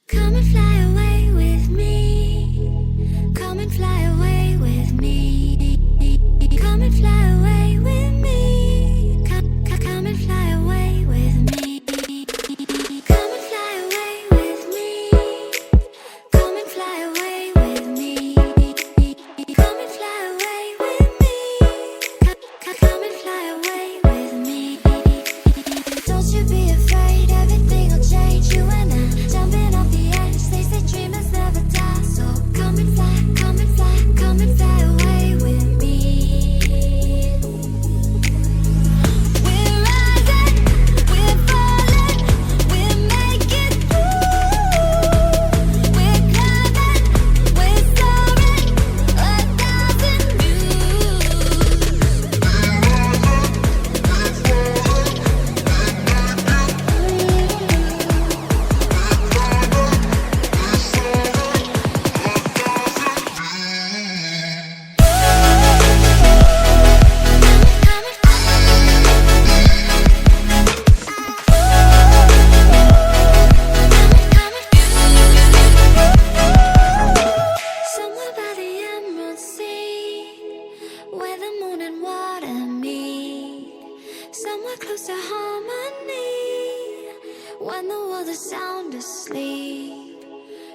Come and fly away with me. Come and fly away with me. Come and fly away with me. Come and fly away with me. Come and fly away with me. Come and fly away with me. Come and fly away with me. Come and fly away with me. Don't you be afraid, everything will change. You and I jumping off the edge. They say dreamers never die. So come and fly, come and fly, come and fly away with me. We're rising, we're falling, we're making through. We're climbing, we're soaring, 1,000 views. Somewhere by the Emerald Sea, where the moon and water meet. Somewhere close to harmony, when the world is sound asleep.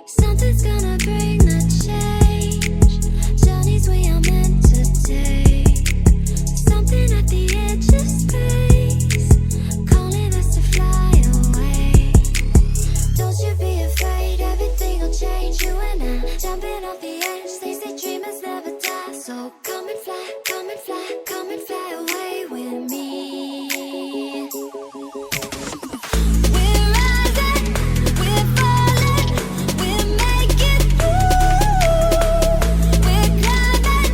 Something's gonna bring the change, journeys we are meant to take. Something at the edge of space, calling us to fly away. Don't you be afraid, everything will change. You and I jumping off the edge. They say dreamers never die. So come and fly, come and fly, come and fly away with me. We're rising, we're falling, we're making through. We're climbing,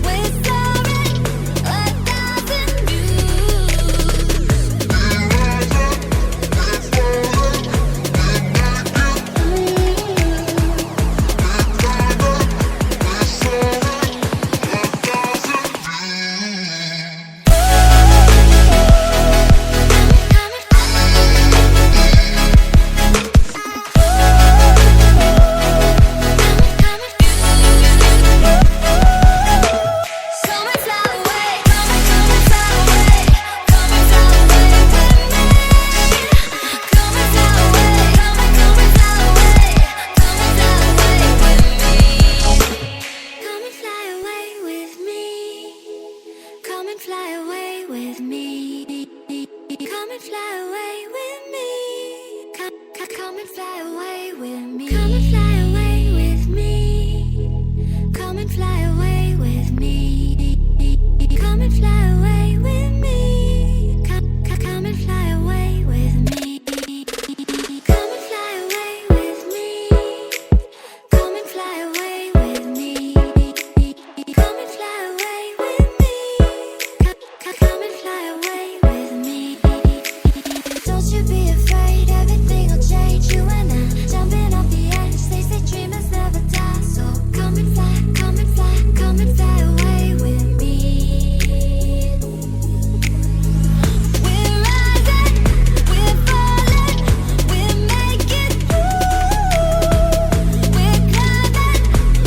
we're soaring, 1,000 views. Come and fly away, come and fly away, come and fly away with me. Come and fly away, come and fly away, come and fly away with me. Come and fly away with me. Come and fly away with me. Come and fly away with me. Come and fly away with me. Come and fly away with me. Come and fly away with me. Come and fly away with me. Come and fly away with me. Come and fly away with me. Come and fly away with me. Come and fly away with me. Come and fly away with me. Don't you be afraid, everything will change. You and I jumping off the edge. They say dreamers never die. So come and fly, come and fly, come and fly away with me. We're rising, we're falling, we're making through. We're climbing,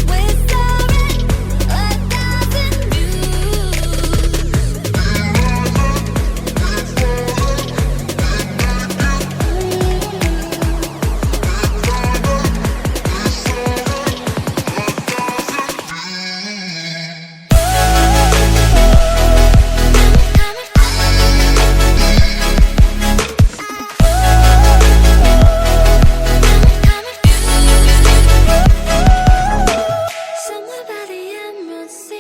we're soaring, 1,000 views. Somewhere by the Emerald Sea,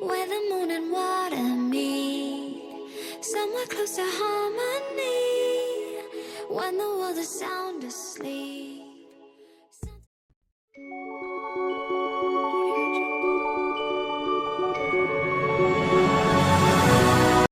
where the moon and water meet. Somewhere close to harmony, when the world is sound